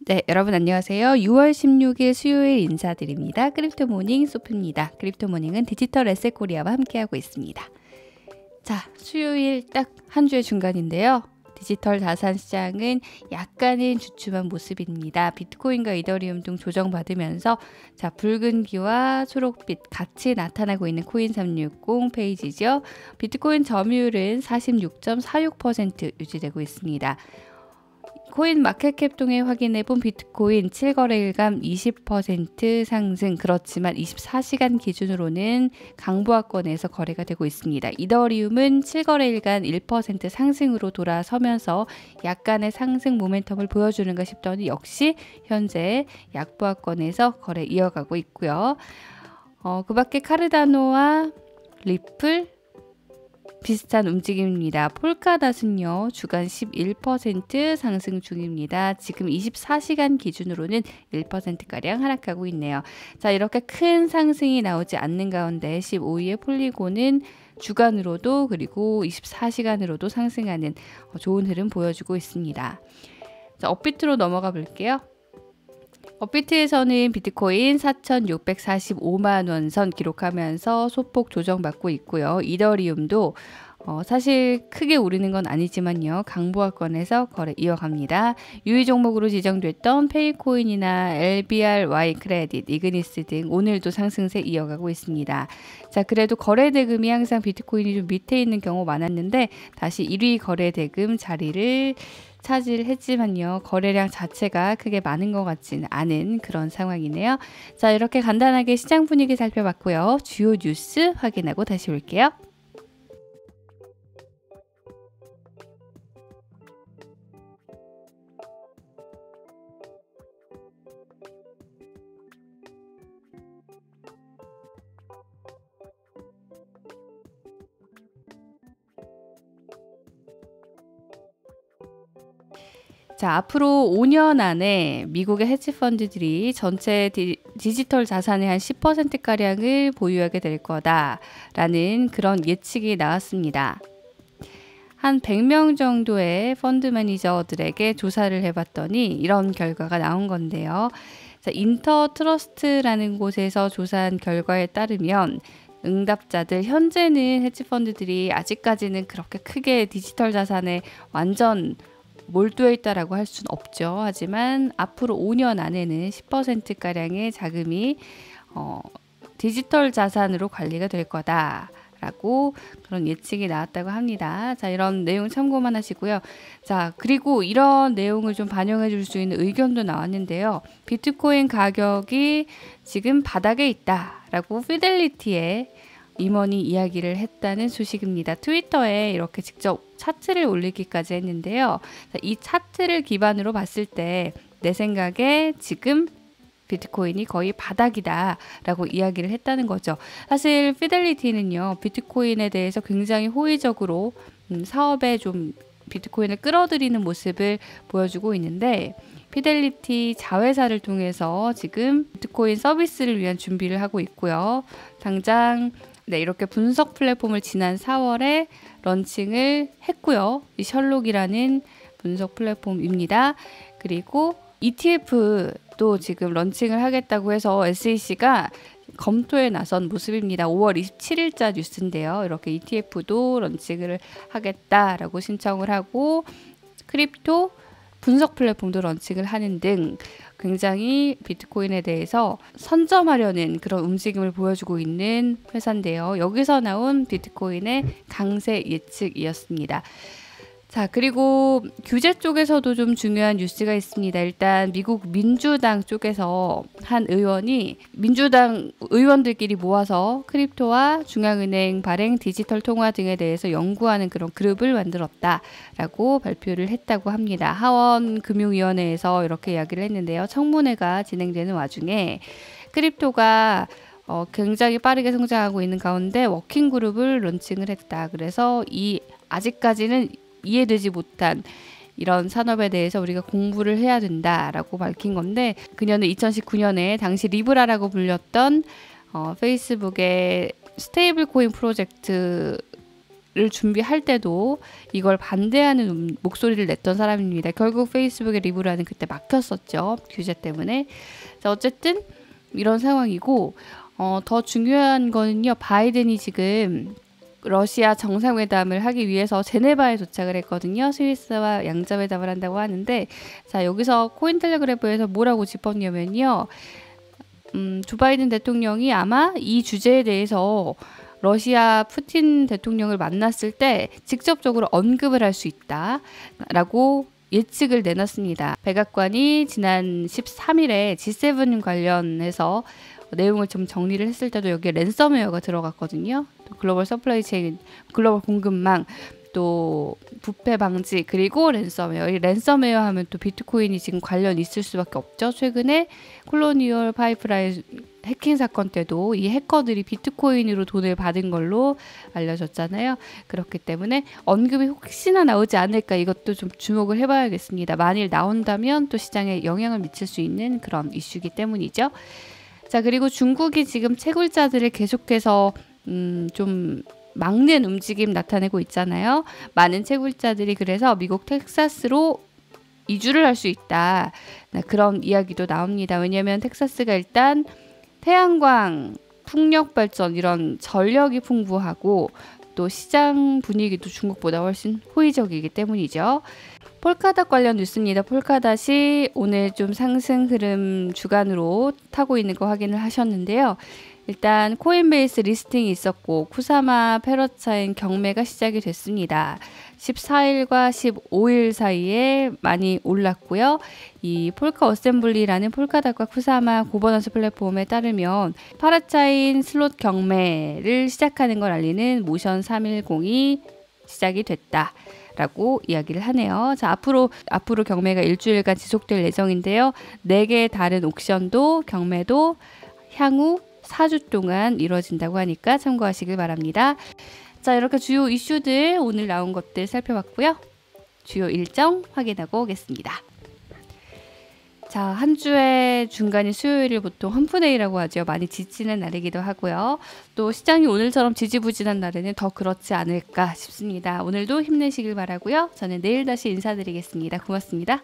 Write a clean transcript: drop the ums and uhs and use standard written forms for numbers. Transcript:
네, 여러분 안녕하세요. 6월 16일 수요일 인사드립니다. 크립토 모닝 소프입니다. 크립토 모닝은 디지털 에셋 코리아와 함께하고 있습니다. 자, 수요일 딱 한 주의 중간인데요. 디지털 자산 시장은 약간은 주춤한 모습입니다. 비트코인과 이더리움 등 조정받으면서 자, 붉은기와 초록빛 같이 나타나고 있는 코인 360 페이지죠. 비트코인 점유율은 46.46% 유지되고 있습니다. 코인 마켓캡 통해 확인해본 비트코인 7거래일간 20% 상승, 그렇지만 24시간 기준으로는 강보합권에서 거래가 되고 있습니다. 이더리움은 7거래일간 1% 상승으로 돌아서면서 약간의 상승 모멘텀을 보여주는가 싶더니 역시 현재 약보합권에서 거래 이어가고 있고요. 그 밖에 카르다노와 리플, 비슷한 움직임입니다. 폴카닷은요, 주간 11% 상승 중입니다. 지금 24시간 기준으로는 1%가량 하락하고 있네요. 자, 이렇게 큰 상승이 나오지 않는 가운데 15위의 폴리곤은 주간으로도 그리고 24시간으로도 상승하는 좋은 흐름 보여주고 있습니다. 자, 업비트로 넘어가 볼게요. 업비트에서는 비트코인 4,645만 원 선 기록하면서 소폭 조정받고 있고요. 이더리움도 사실 크게 오르는 건 아니지만요. 강보합권에서 거래 이어갑니다. 유의 종목으로 지정됐던 페이코인이나 LBRY 크레딧, 이그니스 등 오늘도 상승세 이어가고 있습니다. 자, 그래도 거래 대금이 항상 비트코인이 좀 밑에 있는 경우 많았는데 다시 1위 거래 대금 자리를 차지했지만요. 거래량 자체가 크게 많은 것 같지는 않은 그런 상황이네요. 자, 이렇게 간단하게 시장 분위기 살펴봤고요. 주요 뉴스 확인하고 다시 올게요. 자, 앞으로 5년 안에 미국의 헤지펀드들이 전체 디지털 자산의 한 10%가량을 보유하게 될 거다라는 그런 예측이 나왔습니다. 한 100명 정도의 펀드 매니저들에게 조사를 해봤더니 이런 결과가 나온 건데요. 자, 인터트러스트라는 곳에서 조사한 결과에 따르면 응답자들, 현재는 헤지펀드들이 아직까지는 그렇게 크게 디지털 자산에 완전 몰두해 있다라고 할 수는 없죠. 하지만 앞으로 5년 안에는 10%가량의 자금이 디지털 자산으로 관리가 될 거다라고 그런 예측이 나왔다고 합니다. 자, 이런 내용 참고만 하시고요. 자, 그리고 이런 내용을 좀 반영해 줄 수 있는 의견도 나왔는데요. 비트코인 가격이 지금 바닥에 있다라고 피델리티에 임원이 이야기를 했다는 소식입니다. 트위터에 이렇게 직접 차트를 올리기까지 했는데요. 이 차트를 기반으로 봤을 때 내 생각에 지금 비트코인이 거의 바닥이다 라고 이야기를 했다는 거죠. 사실 피델리티는요, 비트코인에 대해서 굉장히 호의적으로 사업에 좀 비트코인을 끌어들이는 모습을 보여주고 있는데, 피델리티 자회사를 통해서 지금 비트코인 서비스를 위한 준비를 하고 있고요. 당장 이렇게 분석 플랫폼을 지난 4월에 런칭을 했고요. 이 셜록이라는 분석 플랫폼입니다. 그리고 ETF도 지금 런칭을 하겠다고 해서 SEC가 검토에 나선 모습입니다. 5월 27일자 뉴스인데요. 이렇게 ETF도 런칭을 하겠다라고 신청을 하고 크립토 분석 플랫폼도 런칭을 하는 등 굉장히 비트코인에 대해서 선점하려는 그런 움직임을 보여주고 있는 회사인데요. 여기서 나온 비트코인의 강세 예측이었습니다. 자, 그리고 규제 쪽에서도 좀 중요한 뉴스가 있습니다. 일단 미국 민주당 쪽에서 한 의원이 민주당 의원들끼리 모아서 크립토와 중앙은행 발행 디지털 통화 등에 대해서 연구하는 그런 그룹을 만들었다라고 발표를 했다고 합니다. 하원 금융위원회에서 이렇게 이야기를 했는데요. 청문회가 진행되는 와중에 크립토가 굉장히 빠르게 성장하고 있는 가운데 워킹 그룹을 론칭을 했다. 그래서 아직까지는 이해되지 못한 이런 산업에 대해서 우리가 공부를 해야 된다라고 밝힌 건데, 그녀는 2019년에 당시 리브라라고 불렸던 페이스북의 스테이블 코인 프로젝트 준비할 때도 이걸 반대하는 목소리를 냈던 사람입니다. 결국 페이스북의 리브라는 그때 막혔었죠. 규제 때문에. 자, 어쨌든 이런 상황이고 더 중요한 거는요. 바이든이 지금 러시아 정상회담을 하기 위해서 제네바에 도착을 했거든요. 스위스와 양자회담을 한다고 하는데, 자, 여기서 코인텔레그래프에서 뭐라고 짚었냐면요. 조 바이든 대통령이 아마 이 주제에 대해서 러시아 푸틴 대통령을 만났을 때 직접적으로 언급을 할 수 있다라고 예측을 내놨습니다. 백악관이 지난 13일에 G7 관련해서 내용을 좀 정리를 했을 때도 여기에 랜섬웨어가 들어갔거든요. 또 글로벌 서플라이 체인, 글로벌 공급망, 또 부패 방지, 그리고 랜섬웨어. 이 랜섬웨어 하면 또 비트코인이 지금 관련 있을 수밖에 없죠. 최근에 콜로니얼 파이프라인 해킹 사건 때도 이 해커들이 비트코인으로 돈을 받은 걸로 알려졌잖아요. 그렇기 때문에 언급이 혹시나 나오지 않을까, 이것도 좀 주목을 해봐야겠습니다. 만일 나온다면 또 시장에 영향을 미칠 수 있는 그런 이슈이기 때문이죠. 자, 그리고 중국이 지금 채굴자들을 계속해서 좀 막는 움직임 나타내고 있잖아요. 많은 채굴자들이 그래서 미국 텍사스로 이주를 할 수 있다, 그런 이야기도 나옵니다. 왜냐하면 텍사스가 일단 태양광, 풍력 발전, 이런 전력이 풍부하고 또 시장 분위기도 중국보다 훨씬 호의적이기 때문이죠. 폴카닷 관련 뉴스입니다. 폴카닷이 오늘 좀 상승 흐름 주간으로 타고 있는 거 확인을 하셨는데요. 일단 코인베이스 리스팅이 있었고 쿠사마 페러차인 경매가 시작이 됐습니다. 14일과 15일 사이에 많이 올랐고요. 이 폴카 어셈블리라는 폴카닷과 쿠사마 고버넌스 플랫폼에 따르면 파라차인 슬롯 경매를 시작하는 걸 알리는 모션 310이 시작이 됐다 라고 이야기를 하네요. 자, 앞으로 경매가 일주일간 지속될 예정인데요. 4개의 다른 옥션도 경매도 향후 4주 동안 이루어진다고 하니까 참고하시길 바랍니다. 자, 이렇게 주요 이슈들 오늘 나온 것들 살펴봤고요. 주요 일정 확인하고 오겠습니다. 자, 한 주의 중간인 수요일을 보통 험프데이라고 하죠. 많이 지치는 날이기도 하고요. 또 시장이 오늘처럼 지지부진한 날에는 더 그렇지 않을까 싶습니다. 오늘도 힘내시길 바라고요. 저는 내일 다시 인사드리겠습니다. 고맙습니다.